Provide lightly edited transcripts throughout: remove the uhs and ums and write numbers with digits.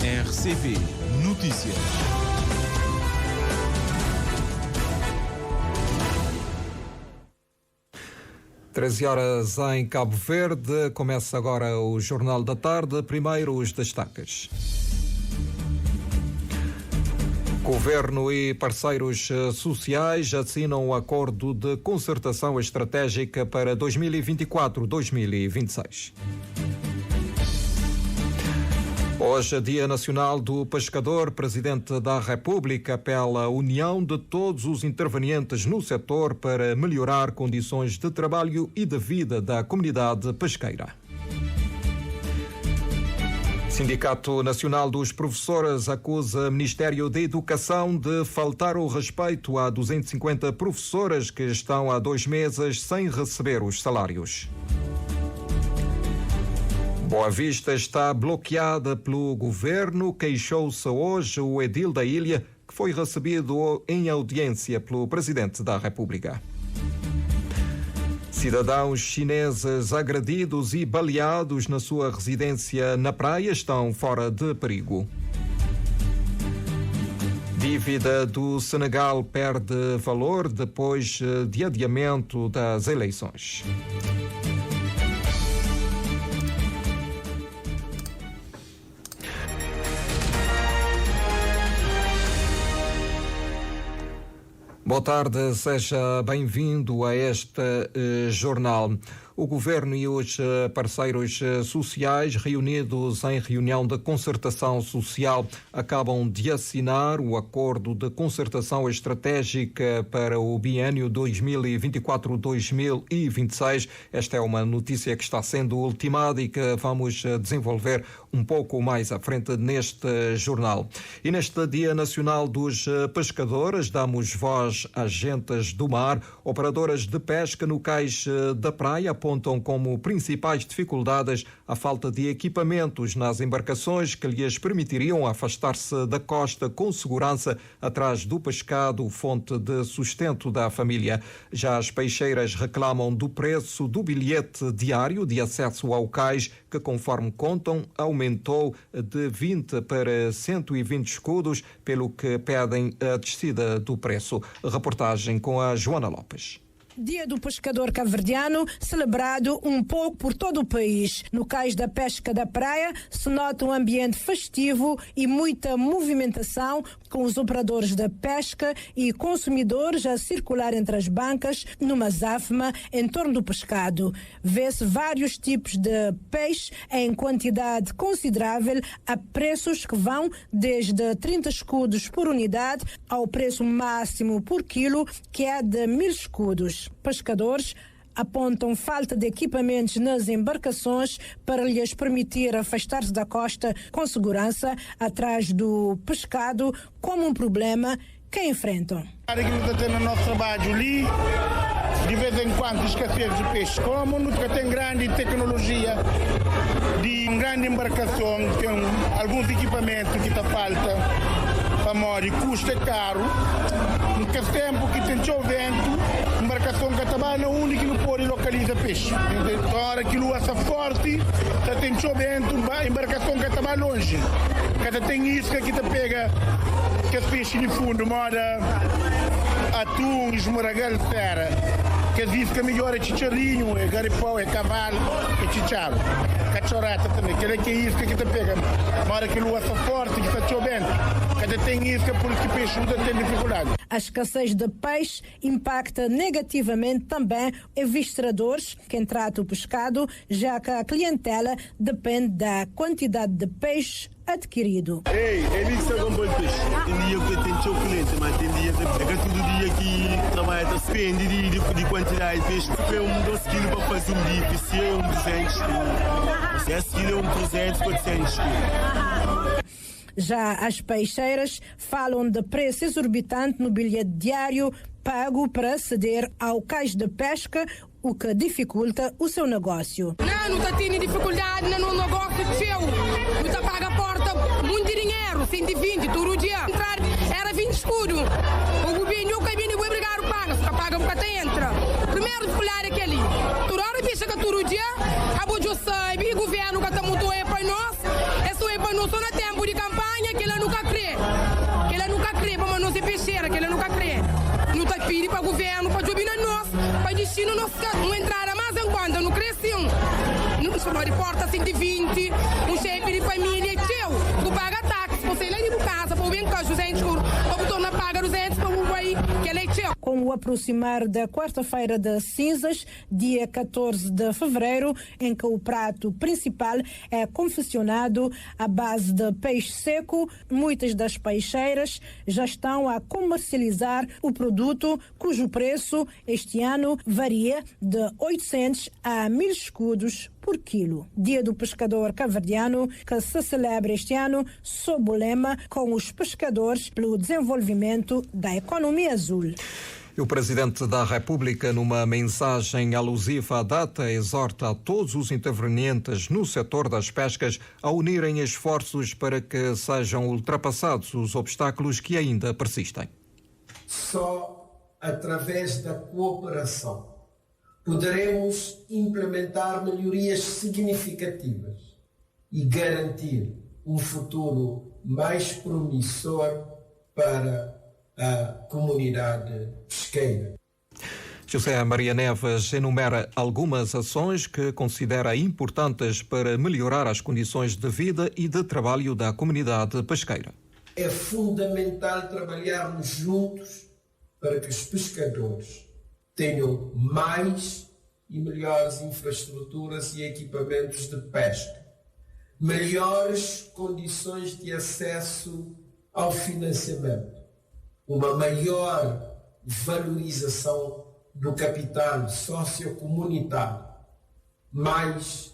RCP Notícias. Treze horas em Cabo Verde. Começa agora o Jornal da Tarde. Primeiro os destaques. Governo e parceiros sociais assinam um acordo de concertação estratégica para 2024-2026. Hoje, Dia Nacional do Pescador. Presidente da República apela à união de todos os intervenientes no setor para melhorar condições de trabalho e de vida da comunidade pesqueira. Sindicato Nacional dos Professores acusa o Ministério da Educação de faltar o respeito a 250 professoras que estão há 2 meses sem receber os salários. Boa Vista está bloqueada pelo governo, queixou-se hoje o edil da ilha, que foi recebido em audiência pelo Presidente da República. Cidadãos chineses agredidos e baleados na sua residência na praia estão fora de perigo. Dívida do Senegal perde valor depois de adiamento das eleições. Boa tarde, seja bem-vindo a este jornal. O Governo e os parceiros sociais, reunidos em reunião de concertação social, acabam de assinar o acordo de concertação estratégica para o biênio 2024-2026. Esta é uma notícia que está sendo ultimada e que vamos desenvolver um pouco mais à frente neste jornal. E neste Dia Nacional dos Pescadores, damos voz às gentes do mar. Operadoras de pesca no cais da praia apontam como principais dificuldades a falta de equipamentos nas embarcações que lhes permitiriam afastar-se da costa com segurança atrás do pescado, fonte de sustento da família. Já as peixeiras reclamam do preço do bilhete diário de acesso ao cais, que, conforme contam, aumentou de 20 para 120 escudos, pelo que pedem a descida do preço. Reportagem com a Joana Lopes. Dia do Pescador Cabo-Verdiano, celebrado um pouco por todo o país. No cais da pesca da praia se nota um ambiente festivo e muita movimentação, com os operadores da pesca e consumidores a circular entre as bancas numa azáfama em torno do pescado. Vê-se vários tipos de peixe em quantidade considerável a preços que vão desde 30 escudos por unidade ao preço máximo por quilo, que é de 1.000 escudos. Pescadores apontam falta de equipamentos nas embarcações para lhes permitir afastar-se da costa com segurança atrás do pescado como um problema que enfrentam. Aquilo que tem no nosso trabalho ali, de vez em quando escassez de peixe, como nunca tem grande tecnologia de grande embarcação, tem alguns equipamentos que está falta. Amor, custa caro, no tempo que tem chovendo, embarcação que está na única que não pode localizar peixe. Então, a hora que a lua está forte, está tem chovendo, embarcação que está longe. Que tem isca que está pega, que as peixes de fundo, moda atum, esmoragal, terra. Que as iscas melhor é chicharinho, é garipau, é cavalo, é chicharo. Cachorrata também, que é isca que está pega. Na hora que a lua está forte, que está chovendo. Cada tem isca porque peixe não tem dificuldade. A escassez de peixe impacta negativamente também avistradores, quem trata o pescado, já que a clientela depende da quantidade de peixe adquirido. Ele está com bom peixe. Tem dia que tem seu cliente, mas tem dia que todo dia que trabalha, depende de quantidade de peixe. Se é 2 quilos para fazer um dia, se é 200 quilos. Se é 10 quilos, 300, 400 quilos. Já as peixeiras falam de preço exorbitante no bilhete diário pago para aceder ao cais de pesca, o que dificulta o seu negócio. Não está tendo dificuldade no negócio seu. Não está paga a porta muito dinheiro, 120, todo dia. Entrar era 20 escudos. O governo que vem obrigar o paga, só paga para entra. Primeiro escolar é aquele. Toda hora que chega todo dia, a bojo sabe, o governo que está muito para nós, é só para nós, só no tempo de campanha. cheira, que ele nunca crê. Não está pedindo para o governo, para jogar na nossa, para destino não entrar mais em conta, não cresceu. Não chamou de porta 120, um chefe de família, teu, tu paga táxi, você lê de casa, para o bem que os entes, para o torna paga os entes, para o bem que ele é teu. Com o aproximar da quarta-feira de cinzas, dia 14 de fevereiro, em que o prato principal é confeccionado à base de peixe seco, muitas das peixeiras já estão a comercializar o produto, cujo preço este ano varia de 800 a 1.000 escudos por quilo. Dia do Pescador Cabo-Verdiano, que se celebra este ano sob o lema Com os Pescadores pelo Desenvolvimento da Economia Azul. O Presidente da República, numa mensagem alusiva à data, exorta a todos os intervenientes no setor das pescas a unirem esforços para que sejam ultrapassados os obstáculos que ainda persistem. Só através da cooperação poderemos implementar melhorias significativas e garantir um futuro mais promissor para a comunidade pesqueira. José Maria Neves enumera algumas ações que considera importantes para melhorar as condições de vida e de trabalho da comunidade pesqueira. É fundamental trabalharmos juntos para que os pescadores tenham mais e melhores infraestruturas e equipamentos de pesca, melhores condições de acesso ao financiamento, uma maior valorização do capital sociocomunitário, mais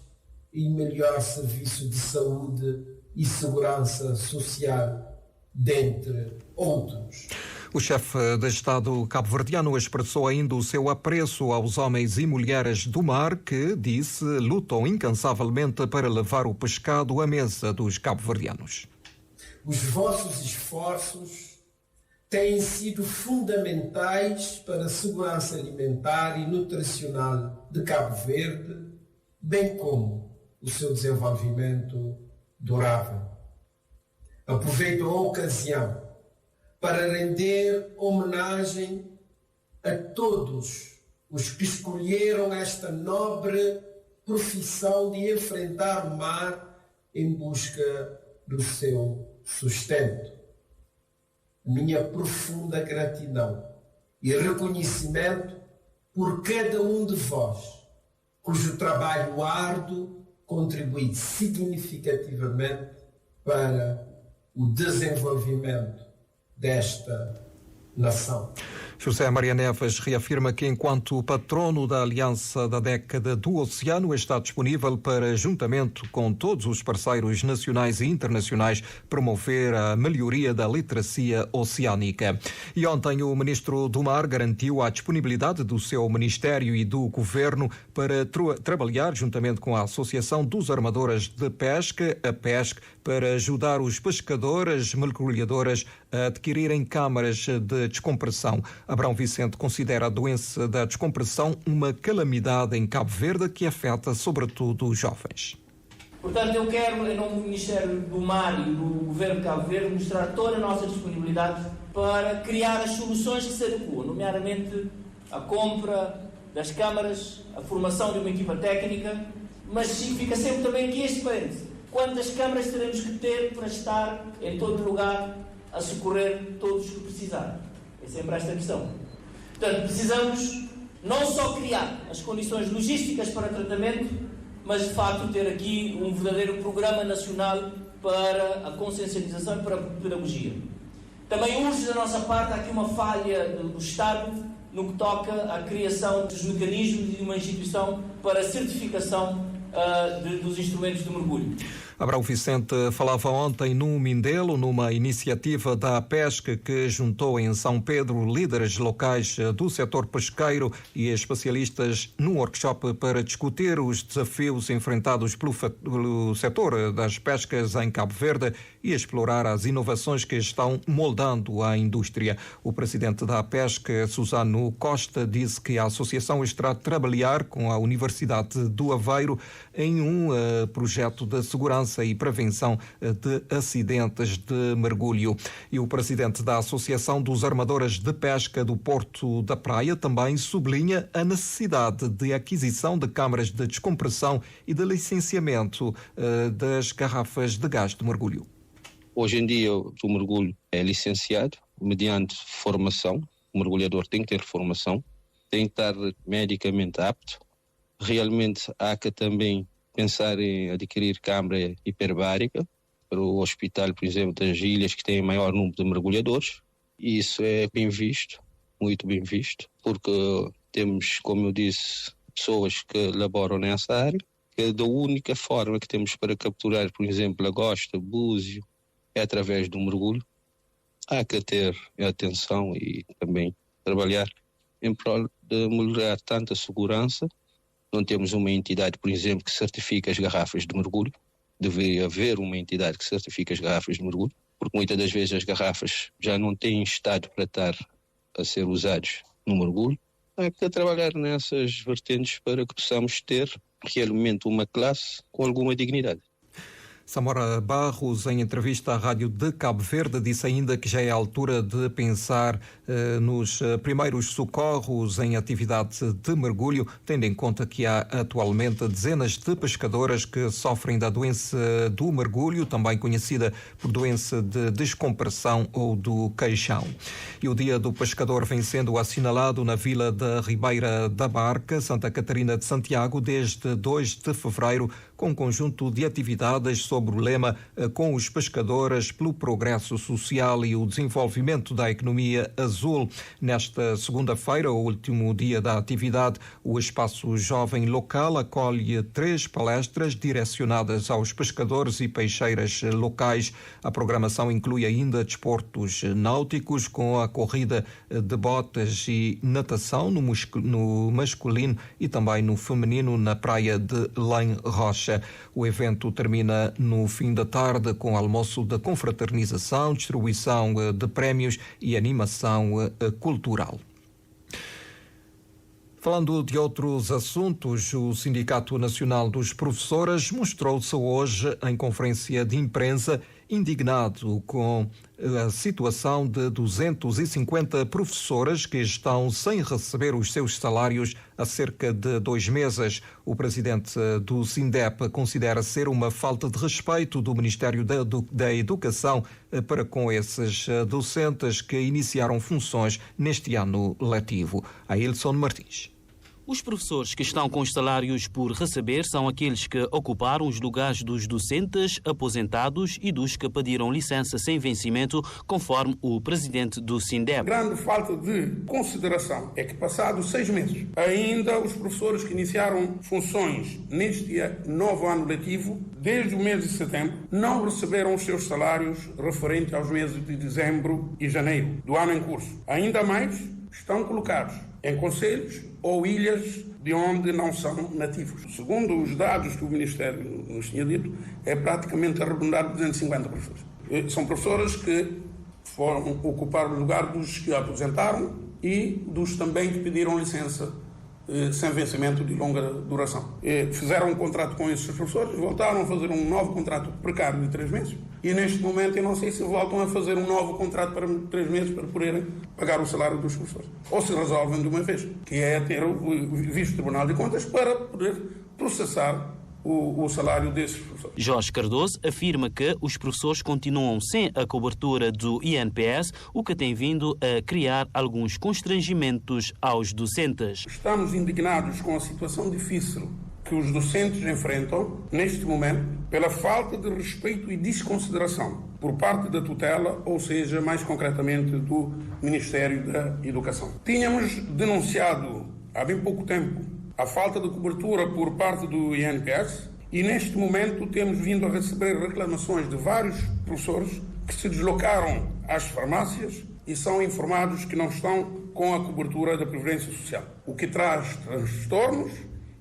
e melhor serviço de saúde e segurança social, dentre outros. O chefe de Estado cabo-verdiano expressou ainda o seu apreço aos homens e mulheres do mar que, disse, lutam incansavelmente para levar o pescado à mesa dos cabo-verdianos. Os vossos esforços têm sido fundamentais para a segurança alimentar e nutricional de Cabo Verde, bem como o seu desenvolvimento durável. Aproveito a ocasião para render homenagem a todos os que escolheram esta nobre profissão de enfrentar o mar em busca do seu sustento. Minha profunda gratidão e reconhecimento por cada um de vós, cujo trabalho árduo contribui significativamente para o desenvolvimento desta nação. José Maria Neves reafirma que, enquanto patrono da Aliança da Década do Oceano, está disponível para, juntamente com todos os parceiros nacionais e internacionais, promover a melhoria da literacia oceânica. E ontem o Ministro do Mar garantiu a disponibilidade do seu Ministério e do Governo para trabalhar juntamente com a Associação dos Armadores de Pesca, a PESC, para ajudar os pescadores, mergulhadores a adquirirem câmaras de descompressão. Abrão Vicente considera a doença da descompressão uma calamidade em Cabo Verde que afeta sobretudo os jovens. Portanto, eu quero, em nome do Ministério do Mar e do Governo de Cabo Verde, mostrar toda a nossa disponibilidade para criar as soluções que se adequam, nomeadamente a compra das câmaras, a formação de uma equipa técnica, mas significa sempre também que este parênteses. Quantas câmaras teremos que ter para estar em todo lugar a socorrer todos os que precisarem? É sempre esta questão. Portanto, precisamos não só criar as condições logísticas para tratamento, mas de facto ter aqui um verdadeiro programa nacional para a consciencialização e para a pedagogia. Também urge da nossa parte aqui uma falha do Estado no que toca à criação dos mecanismos e de uma instituição para a certificação dos instrumentos de mergulho. Abrão Vicente falava ontem no Mindelo, numa iniciativa da PESC que juntou em São Pedro líderes locais do setor pesqueiro e especialistas num workshop para discutir os desafios enfrentados pelo setor das pescas em Cabo Verde e explorar as inovações que estão moldando a indústria. O presidente da PESC, Susano Costa, disse que a associação está a trabalhar com a Universidade do Aveiro em um projeto de segurança segurança e prevenção de acidentes de mergulho. E o presidente da Associação dos Armadores de Pesca do Porto da Praia também sublinha a necessidade de aquisição de câmaras de descompressão e de licenciamento das garrafas de gás de mergulho. Hoje em dia o mergulho é licenciado mediante formação. O mergulhador tem que ter formação, tem que estar medicamente apto. Realmente há que também pensar em adquirir câmara hiperbárica para o hospital, por exemplo, das ilhas que têm maior número de mergulhadores. E isso é bem visto, muito bem visto, porque temos, como eu disse, pessoas que laboram nessa área, que da única forma que temos para capturar, por exemplo, lagosta, búzio, é através do mergulho. Há que ter atenção e também trabalhar em prol de melhorar tanto a segurança. Não temos uma entidade, por exemplo, que certifica as garrafas de mergulho. Deveria haver uma entidade que certifica as garrafas de mergulho, porque muitas das vezes as garrafas já não têm estado para estar a ser usadas no mergulho. Há que trabalhar nessas vertentes para que possamos ter realmente uma classe com alguma dignidade. Samora Barros, em entrevista à Rádio de Cabo Verde, disse ainda que já é a altura de pensar nos primeiros socorros em atividade de mergulho, tendo em conta que há atualmente dezenas de pescadoras que sofrem da doença do mergulho, também conhecida por doença de descompressão ou do queixão. E o Dia do Pescador vem sendo assinalado na Vila da Ribeira da Barca, Santa Catarina de Santiago, desde 2 de fevereiro, com um conjunto de atividades sobre o lema Com os Pescadores pelo Progresso Social e o Desenvolvimento da Economia Azul. Nesta segunda-feira, o último dia da atividade, o Espaço Jovem Local acolhe 3 palestras direcionadas aos pescadores e peixeiras locais. A programação inclui ainda desportos náuticos, com a corrida de botas e natação no masculino e também no feminino na praia de Lém Rocha. O evento termina no fim da tarde com almoço de confraternização, distribuição de prémios e animação cultural. Falando de outros assuntos, o Sindicato Nacional dos Professores mostrou-se hoje em conferência de imprensa indignado com a situação de 250 professoras que estão sem receber os seus salários há cerca de 2 meses. O presidente do SINDEP considera ser uma falta de respeito do Ministério da Educação para com esses docentes que iniciaram funções neste ano letivo. Ailson Martins. Os professores que estão com os salários por receber são aqueles que ocuparam os lugares dos docentes aposentados e dos que pediram licença sem vencimento, conforme o presidente do SINDEP. Grande falta de consideração é que, passados 6 meses, ainda os professores que iniciaram funções neste novo ano letivo, desde o mês de setembro, não receberam os seus salários referentes aos meses de dezembro e janeiro do ano em curso. Ainda mais, estão colocados em concelhos ou ilhas de onde não são nativos. Segundo os dados que o Ministério nos tinha dito, é praticamente arredondado 250 professores. São professores que foram ocupar o lugar dos que aposentaram e dos também que pediram licença sem vencimento de longa duração. Fizeram um contrato com esses professores, voltaram a fazer um novo contrato precário de 3 meses e neste momento eu não sei se voltam a fazer um novo contrato para 3 meses para poderem pagar o salário dos professores. Ou se resolvem de uma vez, que é ter o visto Tribunal de Contas para poder processar o salário desses professores. Jorge Cardoso afirma que os professores continuam sem a cobertura do INPS, o que tem vindo a criar alguns constrangimentos aos docentes. Estamos indignados com a situação difícil que os docentes enfrentam neste momento pela falta de respeito e desconsideração por parte da tutela, ou seja, mais concretamente do Ministério da Educação. Tínhamos denunciado há bem pouco tempo a falta de cobertura por parte do INPS e neste momento temos vindo a receber reclamações de vários professores que se deslocaram às farmácias e são informados que não estão com a cobertura da Previdência Social, o que traz transtornos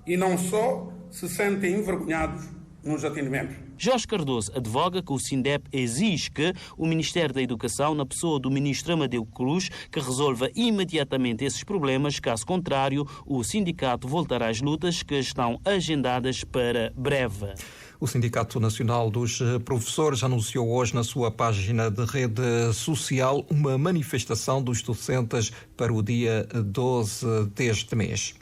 e não só se sentem envergonhados nos atendimentos. Jorge Cardoso advoga que o SINDEP exige que o Ministério da Educação, na pessoa do ministro Amadeu Cruz, que resolva imediatamente esses problemas. Caso contrário, o sindicato voltará às lutas que estão agendadas para breve. O Sindicato Nacional dos Professores anunciou hoje na sua página de rede social uma manifestação dos docentes para o dia 12 deste mês.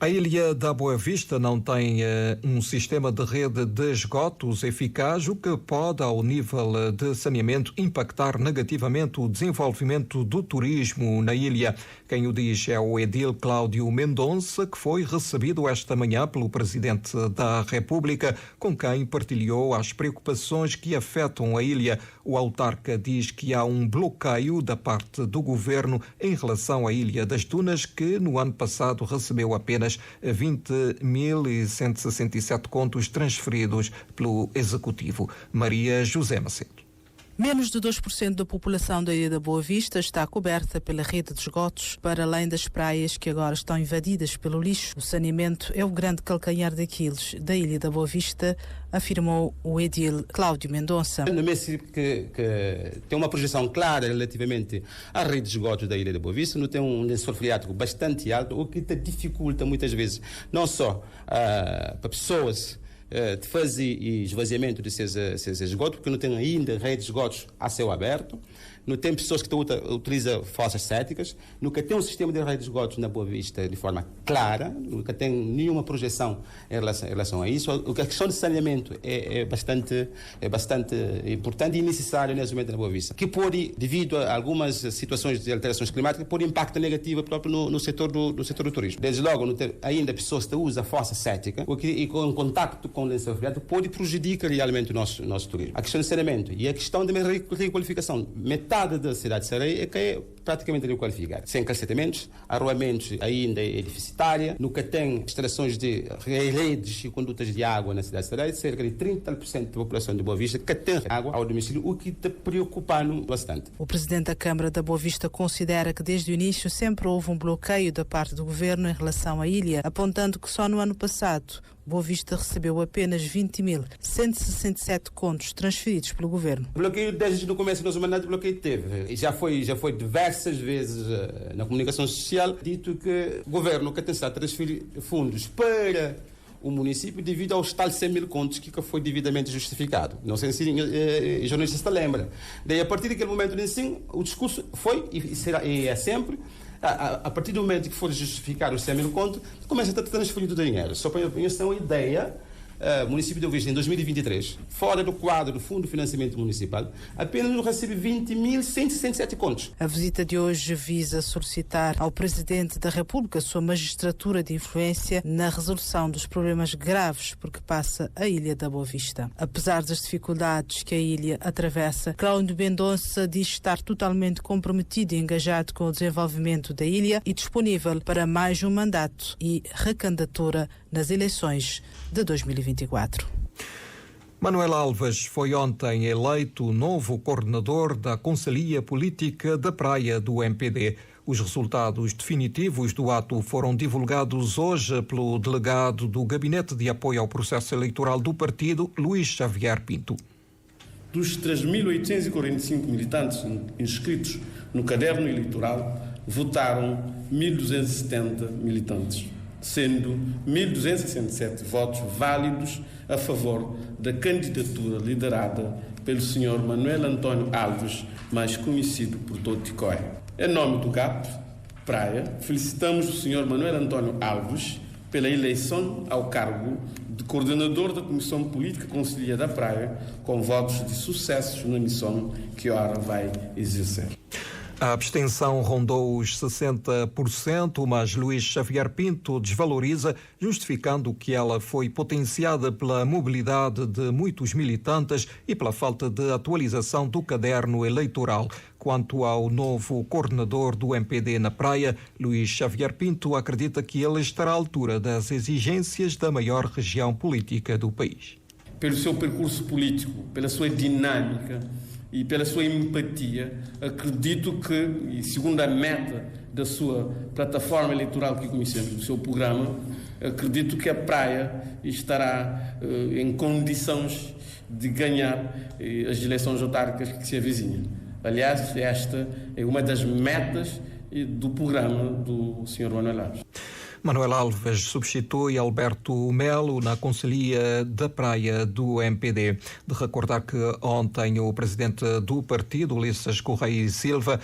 A Ilha da Boa Vista não tem um sistema de rede de esgotos eficaz, o que pode, ao nível de saneamento, impactar negativamente o desenvolvimento do turismo na ilha. Quem o diz é o edil Cláudio Mendonça, que foi recebido esta manhã pelo Presidente da República, com quem partilhou as preocupações que afetam a ilha. O autarca diz que há um bloqueio da parte do governo em relação à Ilha das Dunas, que no ano passado recebeu apenas 20.167 contos transferidos pelo Executivo. Maria José Macedo. Menos de 2% da população da Ilha da Boa Vista está coberta pela rede de esgotos, para além das praias que agora estão invadidas pelo lixo. O saneamento é o grande calcanhar daqueles da Ilha da Boa Vista, afirmou o edil Cláudio Mendonça. No município que tem uma projeção clara relativamente à rede de esgotos da Ilha da Boa Vista, não tem um lençol freático bastante alto, o que te dificulta muitas vezes, não só para pessoas de fazer esvaziamento desses esgotos, porque não tem ainda rede de esgotos a céu aberto, não tem pessoas que utilizam fossas céticas, nunca tem um sistema de rede de esgotos na Boa Vista de forma clara, nunca tem nenhuma projeção em relação a isso. A questão de saneamento é bastante importante e necessária nesse momento na Boa Vista, que pode, devido a algumas situações de alterações climáticas, pode impacto negativo próprio no setor do turismo. Desde logo, não tem ainda pessoas que usam a fossa cética, e com contacto com o lençol freático pode prejudicar realmente o nosso turismo. A questão de saneamento e a questão de requalificação. Metade da cidade de Sereia que é praticamente requalificada. Sem calcetamentos, arruamentos ainda é deficitária, nunca tem instalações de redes e condutas de água na cidade de Sereia, cerca de 30% da população de Boa Vista que tem água ao domicílio, o que está preocupando bastante. O Presidente da Câmara da Boa Vista considera que desde o início sempre houve um bloqueio da parte do Governo em relação à ilha, apontando que só no ano passado Boa Vista recebeu apenas 20.167 contos transferidos pelo Governo. O bloqueio, desde o começo do nosso mandato, o bloqueio teve. Já foi diversas vezes na comunicação social dito que o Governo quer tentar transferir fundos para o município devido aos tais 100 mil contos que foi devidamente justificado. Não sei se o jornalista lembra. Daí, a partir daquele momento, assim, o discurso foi e é sempre: a partir do momento que for justificar os 100 mil contos, começa a transferir o dinheiro. Só para vocês terem uma ideia, o município de Boa Vista, em 2023, fora do quadro do Fundo de Financiamento Municipal, apenas recebe 20.167 contos. A visita de hoje visa solicitar ao Presidente da República sua magistratura de influência na resolução dos problemas graves por que passa a Ilha da Boa Vista. Apesar das dificuldades que a ilha atravessa, Cláudio Mendonça diz estar totalmente comprometido e engajado com o desenvolvimento da ilha e disponível para mais um mandato e recandidatura nas eleições de 2024. Manuel Alves foi ontem eleito novo coordenador da Conselhia Política da Praia do MPD. Os resultados definitivos do ato foram divulgados hoje pelo delegado do Gabinete de Apoio ao Processo Eleitoral do partido, Luís Xavier Pinto. Dos 3.845 militantes inscritos no caderno eleitoral, votaram 1.270 militantes, sendo 1.267 votos válidos a favor da candidatura liderada pelo Sr. Manuel António Alves, mais conhecido por Toticóia. Em nome do GAP Praia, felicitamos o Sr. Manuel António Alves pela eleição ao cargo de coordenador da Comissão Política Conselhia da Praia, com votos de sucesso na missão que ora vai exercer. A abstenção rondou os 60%, mas Luís Xavier Pinto desvaloriza, justificando que ela foi potenciada pela mobilidade de muitos militantes e pela falta de atualização do caderno eleitoral. Quanto ao novo coordenador do MPD na Praia, Luís Xavier Pinto acredita que ele estará à altura das exigências da maior região política do país. Pelo seu percurso político, pela sua dinâmica e pela sua empatia, acredito que, e segundo a meta da sua plataforma eleitoral que conhecemos, do seu programa, acredito que a Praia estará em condições de ganhar as eleições autárquicas que se avizinham. Aliás, esta é uma das metas do programa do Sr. Manuel Alves. Manuel Alves substitui Alberto Melo na Conselhia da Praia do MPD. De recordar que ontem o presidente do partido, Ulisses Correia e Silva,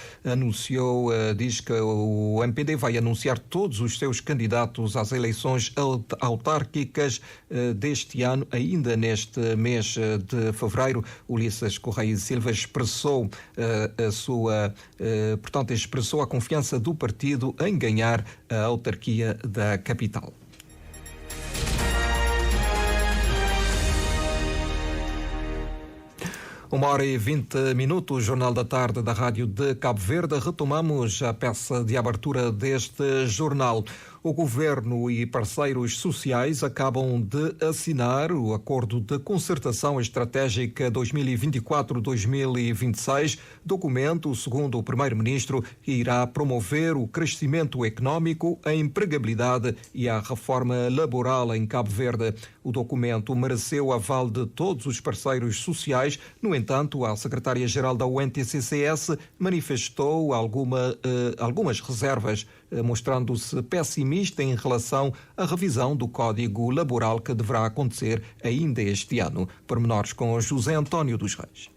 diz que o MPD vai anunciar todos os seus candidatos às eleições autárquicas deste ano, ainda neste mês de fevereiro. Ulisses Correia e Silva expressou a confiança do partido em ganhar a autarquia da capital. Uma hora e 20 minutos, Jornal da Tarde da Rádio de Cabo Verde. Retomamos a peça de abertura deste jornal. O Governo e parceiros sociais acabam de assinar o Acordo de Concertação Estratégica 2024-2026, documento, segundo o Primeiro-Ministro, que irá promover o crescimento económico, a empregabilidade e a reforma laboral em Cabo Verde. O documento mereceu o aval de todos os parceiros sociais. No entanto, a secretária-geral da UNTCCS manifestou algumas reservas, mostrando-se pessimista em relação à revisão do Código Laboral que deverá acontecer ainda este ano. Pormenores com José António dos Reis.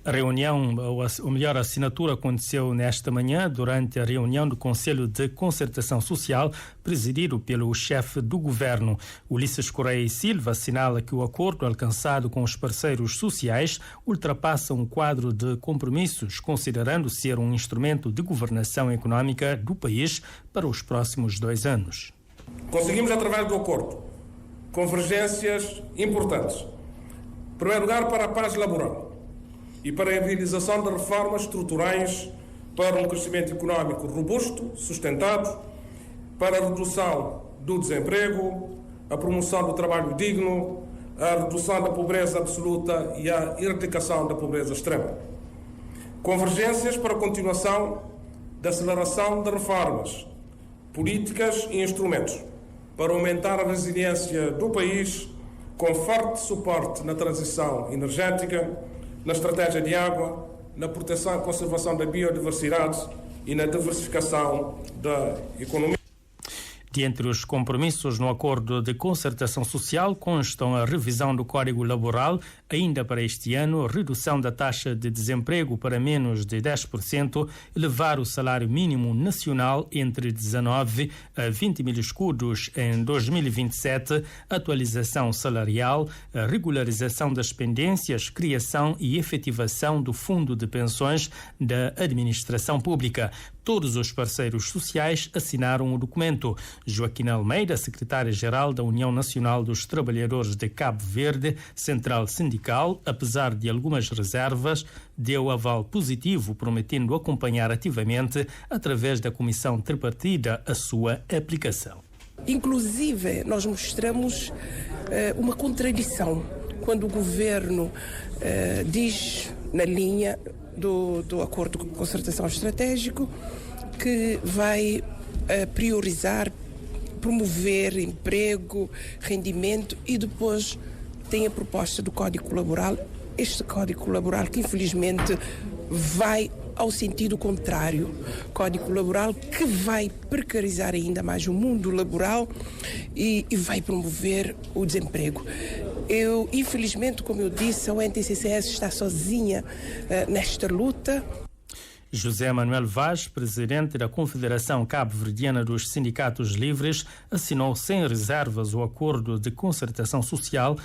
A reunião, ou melhor, a assinatura aconteceu nesta manhã durante a reunião do Conselho de Concertação Social, presidido pelo chefe do Governo. Ulisses Correia e Silva assinala que o acordo alcançado com os parceiros sociais ultrapassa um quadro de compromissos, considerando ser um instrumento de governação económica do país para os próximos 2 anos. Conseguimos, através do acordo, convergências importantes. Em primeiro lugar, para a paz laboral e para a realização de reformas estruturais para um crescimento económico robusto, sustentado, para a redução do desemprego, a promoção do trabalho digno, a redução da pobreza absoluta e a erradicação da pobreza extrema. Convergências para a continuação da aceleração de reformas, políticas e instrumentos para aumentar a resiliência do país, com forte suporte na transição energética, na estratégia de água, na proteção e conservação da biodiversidade e na diversificação da economia. Dentre os compromissos no Acordo de Concertação Social constam a revisão do Código Laboral, ainda para este ano, redução da taxa de desemprego para menos de 10%, elevar o salário mínimo nacional entre 19 a 20 mil escudos em 2027, atualização salarial, a regularização das pendências, criação e efetivação do Fundo de Pensões da Administração Pública. Todos os parceiros sociais assinaram o documento. Joaquim Almeida, secretária-geral da União Nacional dos Trabalhadores de Cabo Verde, central sindical, apesar de algumas reservas, deu aval positivo, prometendo acompanhar ativamente, através da Comissão Tripartida, a sua aplicação. Inclusive, nós mostramos uma contradição quando o Governo diz, na linha do Acordo de Concertação Estratégico, que vai priorizar, promover emprego, rendimento, e depois tem a proposta do Código Laboral. Este Código Laboral que infelizmente vai ao sentido contrário. Código Laboral que vai precarizar ainda mais o mundo laboral e vai promover o desemprego. Infelizmente, como eu disse, a UNTCCS está sozinha nesta luta. José Manuel Vaz, presidente da Confederação Cabo-Verdiana dos Sindicatos Livres, assinou sem reservas o Acordo de Concertação Social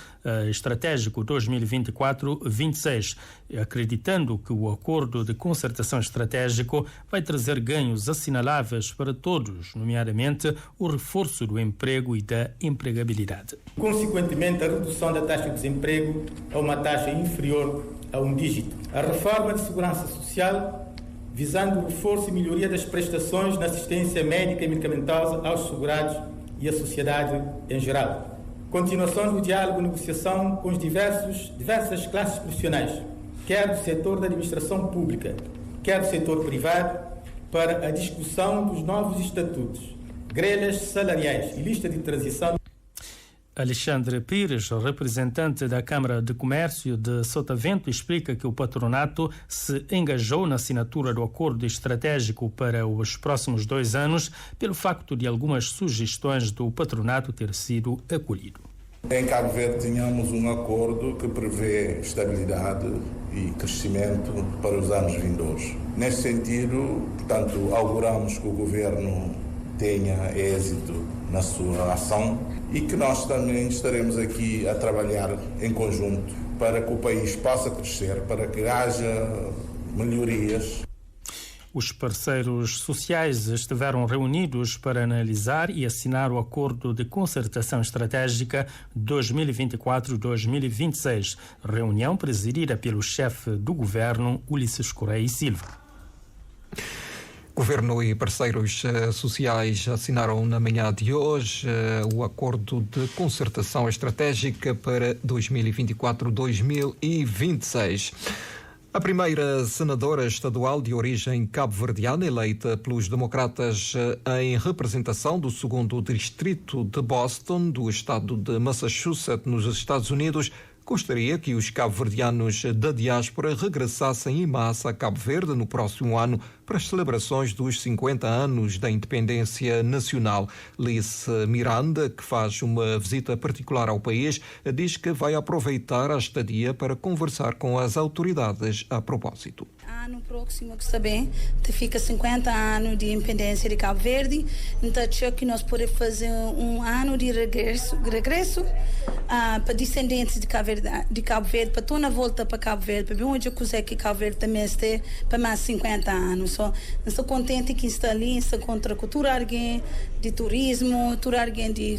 Estratégico 2024-26, acreditando que o Acordo de Concertação Estratégico vai trazer ganhos assinaláveis para todos, nomeadamente o reforço do emprego e da empregabilidade. Consequentemente, a redução da taxa de desemprego a uma taxa inferior a 1 dígito. A reforma de segurança social, visando o reforço e melhoria das prestações na assistência médica e medicamentosa aos segurados e à sociedade em geral. Continuação do diálogo e negociação com as diversas classes profissionais, quer do setor da administração pública, quer do setor privado, para a discussão dos novos estatutos, grelhas salariais e lista de transição. Alexandre Pires, representante da Câmara de Comércio de Sotavento, explica que o patronato se engajou na assinatura do acordo estratégico para os próximos 2 anos pelo facto de algumas sugestões do patronato ter sido acolhido. Em Cabo Verde tínhamos um acordo que prevê estabilidade e crescimento para os anos vindouros. Neste sentido, portanto, auguramos que o governo tenha êxito na sua ação e que nós também estaremos aqui a trabalhar em conjunto para que o país possa crescer, para que haja melhorias. Os parceiros sociais estiveram reunidos para analisar e assinar o Acordo de Concertação Estratégica 2024-2026, reunião presidida pelo chefe do governo, Ulisses Correia e Silva. Governo e parceiros sociais assinaram na manhã de hoje o Acordo de Concertação Estratégica para 2024-2026. A primeira senadora estadual de origem cabo-verdiana, eleita pelos democratas em representação do 2º Distrito de Boston, do estado de Massachusetts, nos Estados Unidos, gostaria que os cabo-verdianos da diáspora regressassem em massa a Cabo Verde no próximo ano para as celebrações dos 50 anos da independência nacional. Liz Miranda, que faz uma visita particular ao país, diz que vai aproveitar a estadia para conversar com as autoridades a propósito. Ano próximo que sabe, fica 50 anos de independência de Cabo Verde, então acho que nós podemos fazer um ano de regresso para descendentes de Cabo Verde, para toda a volta para Cabo Verde, para ver onde eu quiser que Cabo Verde também esteja para mais 50 anos. Estou contente que está ali, está contra a cultura alguém de turismo, alguém de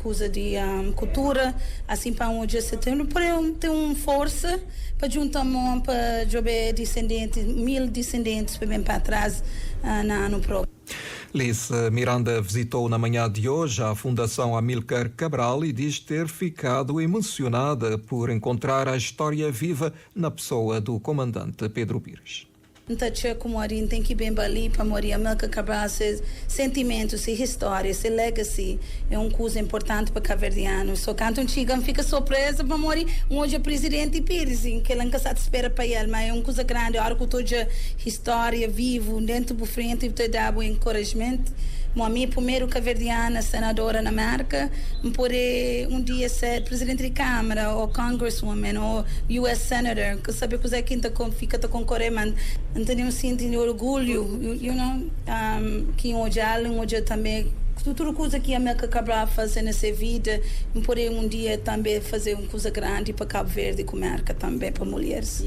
coisa de cultura, assim para onde você tem uma força para juntar mão para jogar descendentes, 1000 descendentes para bem para trás no ano próximo. Liz Miranda visitou na manhã de hoje a Fundação Amílcar Cabral e diz ter ficado emocionada por encontrar a história viva na pessoa do comandante Pedro Pires. Então, como a gente tem que bem ali para morir, Amílcar Cabral, seus sentimentos, sua história, seu legacy é uma coisa importante para cabo-verdiano. Só quando um chega, fica surpresa para morir, hoje é presidente Pires, que ele nunca se espera para ele, mas é uma coisa grande, a hora que toda a história vivo dentro do frente e te dá um encorajamento. A minha primeira cabo-verdiana senadora na América, poder um dia ser presidente de Câmara, ou Congresswoman, ou US Senator, que sabe que é que fica a concorrer, mas entendemos sentir orgulho, que hoje também, tudo coisa que a Amílcar Cabral faz nessa vida, poder um dia também fazer uma coisa grande para Cabo Verde e com a América também para mulheres.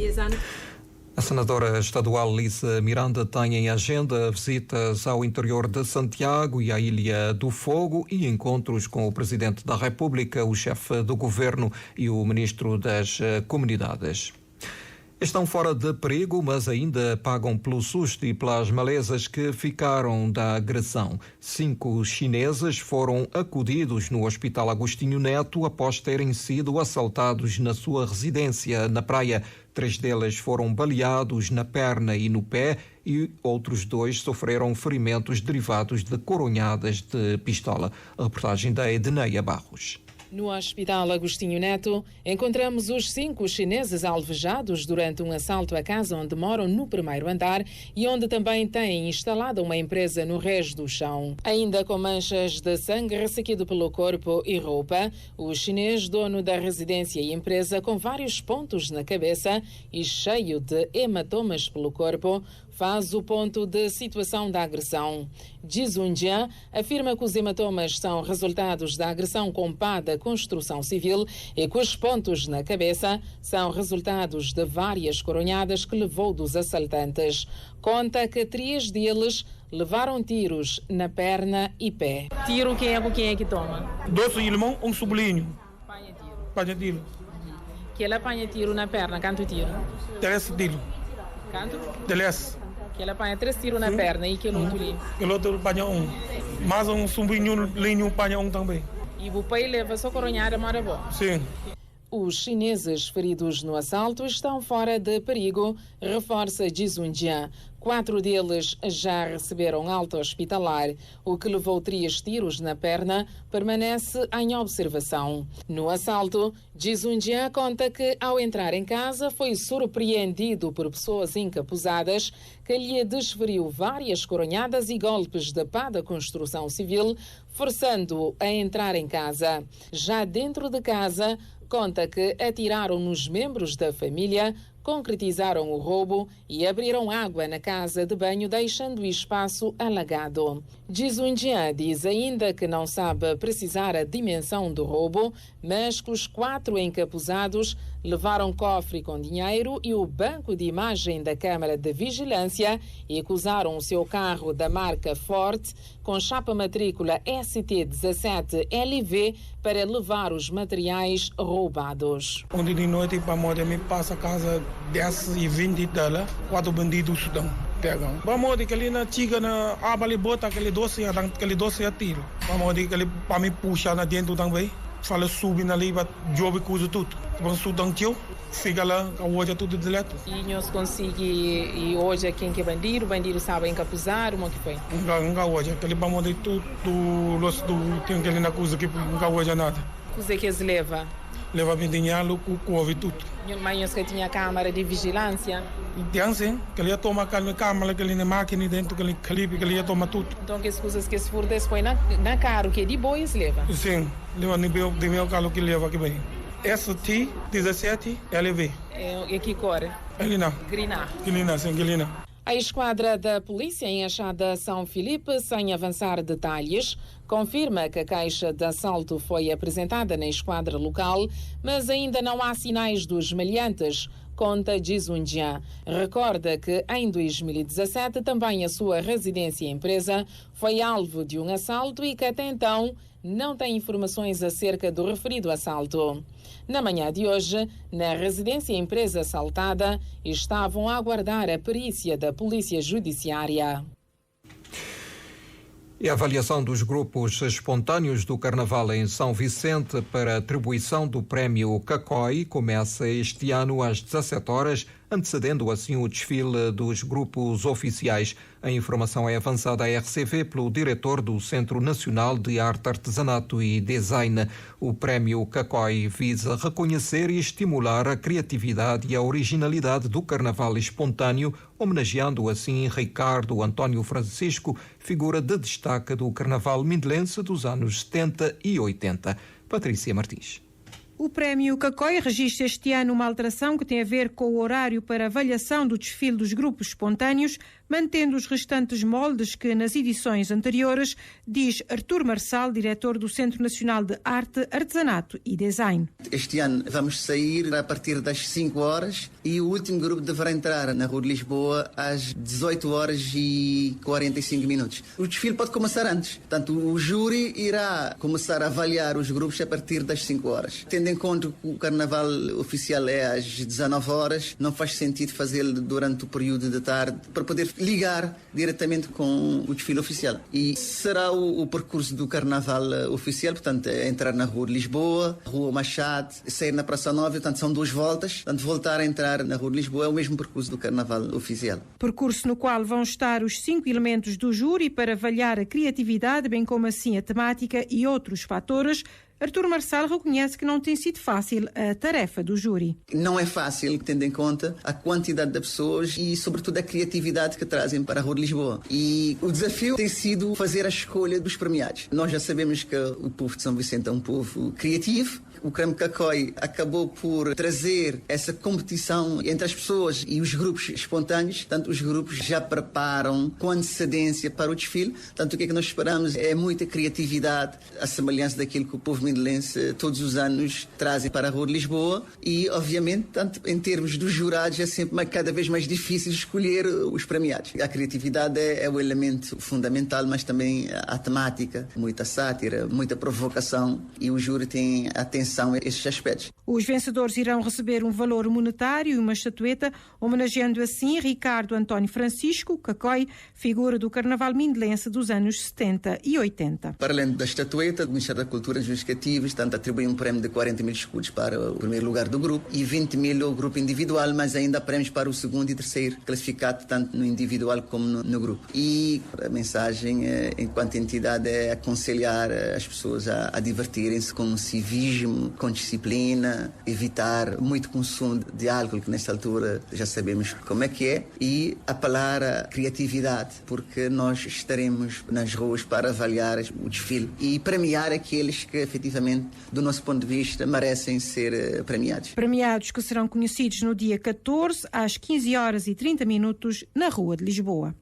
A senadora estadual Liz Miranda tem em agenda visitas ao interior de Santiago e à Ilha do Fogo e encontros com o Presidente da República, o chefe do governo e o Ministro das Comunidades. Estão fora de perigo, mas ainda pagam pelo susto e pelas malezas que ficaram da agressão. 5 chineses foram acudidos no Hospital Agostinho Neto após terem sido assaltados na sua residência na praia. 3 deles foram baleados na perna e no pé e outros 2 sofreram ferimentos derivados de coronhadas de pistola. A reportagem da Edneia Barros. No Hospital Agostinho Neto, encontramos os 5 chineses alvejados durante um assalto à casa onde moram no primeiro andar e onde também têm instalada uma empresa no resto do chão. Ainda com manchas de sangue ressequido pelo corpo e roupa, o chinês, dono da residência e empresa, com vários pontos na cabeça e cheio de hematomas pelo corpo, faz o ponto de situação da agressão. Jizunjian afirma que os hematomas são resultados da agressão com pá da construção civil e que os pontos na cabeça são resultados de várias coronhadas que levou dos assaltantes. Conta que 3 deles levaram tiros na perna e pé. Tiro quem é que toma? 2 irmãos, um sobrinho. Apanha tiro. Que ele apanha tiro na perna, quanto tiro? 3 tiros. Quanto? 3. Que ele apanha 3 tiros na perna e que ele outro ali? Que o outro apanha 1. Mas um sobrinho linho apanha 1 também. E o pai leva só coronhada, mora bom? Sim. Os chineses feridos no assalto estão fora de perigo, reforça Jizunjian. 4 deles já receberam alta hospitalar. O que levou 3 tiros na perna permanece em observação. No assalto, Jizunjia conta que, ao entrar em casa, foi surpreendido por pessoas encapuzadas que lhe desferiu várias coronhadas e golpes de pá da construção civil, forçando-o a entrar em casa. Já dentro de casa, conta que atiraram nos membros da família, concretizaram o roubo e abriram água na casa de banho, deixando o espaço alagado. Jizunjia diz ainda que não sabe precisar a dimensão do roubo, mas que os 4 encapuzados levaram cofre com dinheiro e o banco de imagem da Câmara de Vigilância e que usaram o seu carro da marca Ford com chapa matrícula ST17LV para levar os materiais roubados. Ontem de noite, para moda, me passa a casa 10h20 dela, 4 bandidos estão pegam. Para moda, que ele na tiga na aba ali bota aquele doce a tiro. Para moda, que ele para me puxar na dentro também. Fala subir ali, vai jogar coisa tudo. Vamos estudar tio, fica lá, a hoje é tudo direto. E nós conseguimos, e hoje quem que é bandido, o bandido sabe encapuzar, o que foi? Nunca hoje, aquele para moda tudo, tem aquele na coisa que nunca hoje é nada. Coisa que eles levam? Leva bem dinheiro, couve tudo. Mas que tinha câmara de vigilância? Tem sim, que ele ia tomar aquela câmara, aquele máquina dentro, aquele clipe, que ele ia tomar tudo. Então que as coisas que se for depois na carro, que de bois leva? Sim, leva de meu carro que leva aqui bem. ST17 LV. E que cor? Elina. Grina. Grina, sim, Grina. A esquadra da polícia em Achada São Filipe, sem avançar detalhes, confirma que a caixa de assalto foi apresentada na esquadra local, mas ainda não há sinais dos meliantes, conta Jizunjia. Recorda que em 2017 também a sua residência e empresa foi alvo de um assalto e que até então não tem informações acerca do referido assalto. Na manhã de hoje, na residência e empresa assaltada, estavam a aguardar a perícia da Polícia Judiciária. E a avaliação dos grupos espontâneos do Carnaval em São Vicente para atribuição do prémio Cacói começa este ano às 17 horas, antecedendo assim o desfile dos grupos oficiais. A informação é avançada à RCV pelo diretor do Centro Nacional de Arte, Artesanato e Design. O prémio Cacói visa reconhecer e estimular a criatividade e a originalidade do Carnaval espontâneo, homenageando assim Ricardo António Francisco, figura de destaque do Carnaval mindelense dos anos 70 e 80. Patrícia Martins. O prémio Cacói registra este ano uma alteração que tem a ver com o horário para avaliação do desfile dos grupos espontâneos, mantendo os restantes moldes que nas edições anteriores, diz Artur Marçal, diretor do Centro Nacional de Arte, Artesanato e Design. Este ano vamos sair a partir das 5 horas e o último grupo deverá entrar na Rua de Lisboa às 18 horas e 45 minutos. O desfile pode começar antes, portanto o júri irá começar a avaliar os grupos a partir das 5 horas. Tendo em conta que o Carnaval oficial é às 19 horas, não faz sentido fazê-lo durante o período de tarde para poder ligar diretamente com o desfile oficial. E será o percurso do Carnaval oficial, portanto, entrar na Rua de Lisboa, Rua Machado, sair na Praça Nova, portanto, são 2 voltas. Portanto, voltar a entrar na Rua de Lisboa é o mesmo percurso do Carnaval oficial. Percurso no qual vão estar os 5 elementos do júri para avaliar a criatividade, bem como assim a temática e outros fatores. Artur Marçal reconhece que não tem sido fácil a tarefa do júri. Não é fácil, tendo em conta a quantidade de pessoas e, sobretudo, a criatividade que trazem para a Rua de Lisboa. E o desafio tem sido fazer a escolha dos premiados. Nós já sabemos que o povo de São Vicente é um povo criativo. O Prémio Cacói acabou por trazer essa competição entre as pessoas e os grupos espontâneos. Tanto os grupos já preparam com antecedência para o desfile. Tanto o que é que nós esperamos é muita criatividade, a semelhança daquilo que o povo mindelense todos os anos trazem para a Rua de Lisboa. E, obviamente, tanto em termos dos jurados, é sempre cada vez mais difícil escolher os premiados. A criatividade é o elemento fundamental, mas também a temática, muita sátira, muita provocação. E o júri tem atenção atenção a esses aspectos. Os vencedores irão receber um valor monetário e uma estatueta, homenageando assim Ricardo António Francisco Cacói, figura do Carnaval Mindelense dos anos 70 e 80. Para além da estatueta, o Ministério da Cultura e Justificativos atribui um prémio de 40 mil escudos para o primeiro lugar do grupo e 20 mil ao grupo individual, mas ainda há prémios para o segundo e terceiro classificado, tanto no individual como no grupo. E a mensagem, enquanto entidade, é aconselhar as pessoas a divertirem-se com civismo, com disciplina, evitar muito consumo de álcool, que nesta altura já sabemos como é que é, e apelar à criatividade, porque nós estaremos nas ruas para avaliar o desfile e premiar aqueles que, efetivamente, do nosso ponto de vista, merecem ser premiados. Premiados que serão conhecidos no dia 14, às 15h30, na Rua de Lisboa.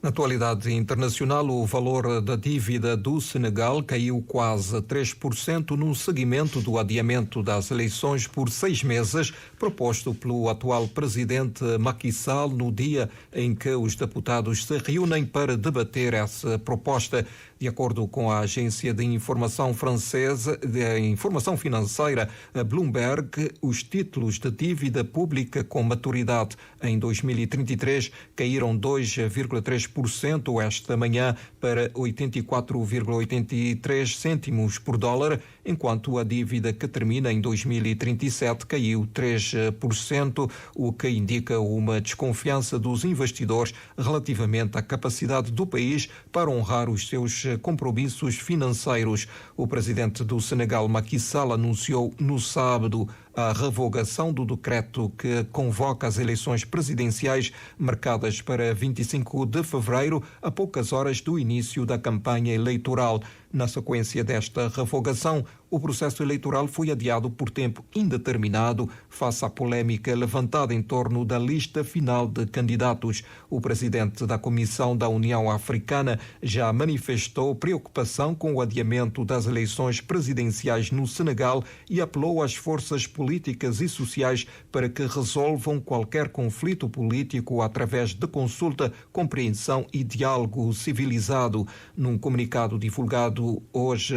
Na atualidade internacional, o valor da dívida do Senegal caiu quase 3% no seguimento do adiamento das eleições por 6 meses, proposto pelo atual presidente Macky Sall no dia em que os deputados se reúnem para debater essa proposta. De acordo com a agência de informação francesa de informação financeira Bloomberg, os títulos de dívida pública com maturidade em 2033 caíram 2,3% esta manhã para 84,83 cêntimos por dólar, enquanto a dívida que termina em 2037 caiu 3%, o que indica uma desconfiança dos investidores relativamente à capacidade do país para honrar os seus compromissos financeiros. O presidente do Senegal, Macky Sall, anunciou no sábado a revogação do decreto que convoca as eleições presidenciais marcadas para 25 de fevereiro, a poucas horas do início da campanha eleitoral. Na sequência desta revogação, o processo eleitoral foi adiado por tempo indeterminado face à polémica levantada em torno da lista final de candidatos. O presidente da Comissão da União Africana já manifestou preocupação com o adiamento das eleições presidenciais no Senegal e apelou às forças políticas e sociais para que resolvam qualquer conflito político através de consulta, compreensão e diálogo civilizado. Num comunicado divulgado hoje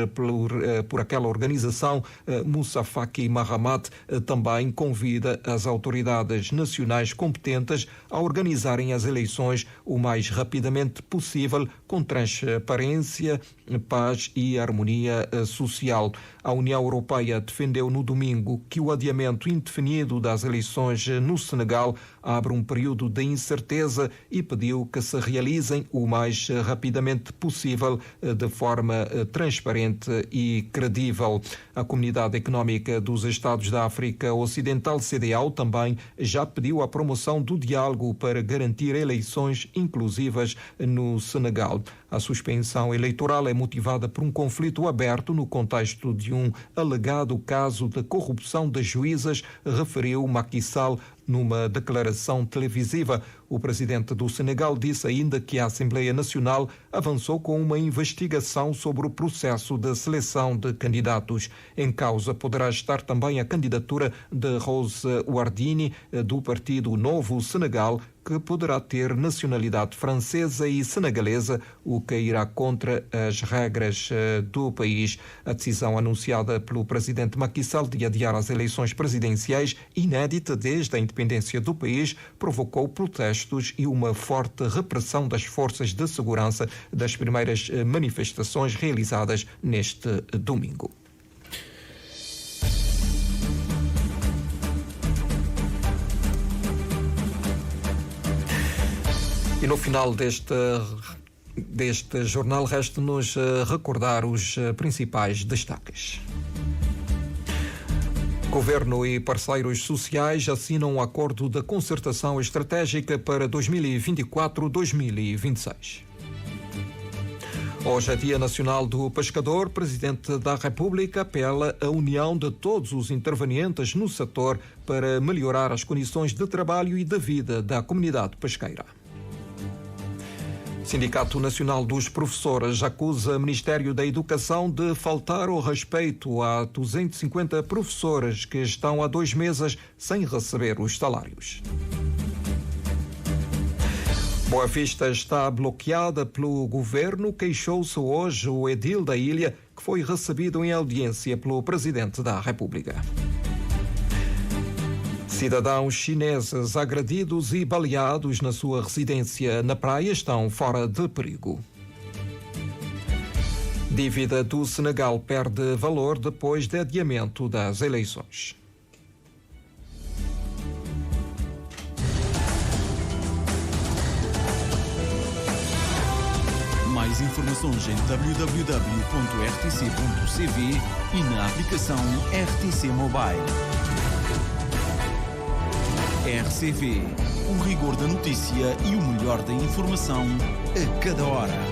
por aquela organização, Moussa Faki Mahamat também convida as autoridades nacionais competentes a organizarem as eleições o mais rapidamente possível, com transparência, paz e harmonia social. A União Europeia defendeu no domingo que o adiamento indefinido das eleições no Senegal abre um período de incerteza e pediu que se realizem o mais rapidamente possível de forma transparente e credível. A Comunidade Económica dos Estados da África Ocidental, CEDEAO, também já pediu a promoção do diálogo para garantir eleições inclusivas no Senegal. A suspensão eleitoral é motivada por um conflito aberto no contexto de um alegado caso de corrupção das juízas, referiu Macky Sall numa declaração televisiva. O presidente do Senegal disse ainda que a Assembleia Nacional avançou com uma investigação sobre o processo de seleção de candidatos. Em causa poderá estar também a candidatura de Rose Wardini, do Partido Novo Senegal, que poderá ter nacionalidade francesa e senegalesa, o que irá contra as regras do país. A decisão anunciada pelo presidente Macky Sall de adiar as eleições presidenciais, inédita desde a independência do país, provocou protestos e uma forte repressão das forças de segurança das primeiras manifestações realizadas neste domingo. E no final deste jornal, resta-nos recordar os principais destaques. Governo e parceiros sociais assinam um acordo de concertação estratégica para 2024-2026. Hoje é Dia Nacional do Pescador. O Presidente da República apela à união de todos os intervenientes no setor para melhorar as condições de trabalho e de vida da comunidade pesqueira. O Sindicato Nacional dos Professores acusa o Ministério da Educação de faltar ao respeito a 250 professores que estão há 2 meses sem receber os salários. Boa Vista está bloqueada pelo governo, queixou-se hoje o edil da ilha, que foi recebido em audiência pelo Presidente da República. Cidadãos chineses agredidos e baleados na sua residência na praia estão fora de perigo. Dívida do Senegal perde valor depois de adiamento das eleições. Mais informações em www.rtc.cv e na aplicação RTC Mobile. RCV, o rigor da notícia e o melhor da informação a cada hora.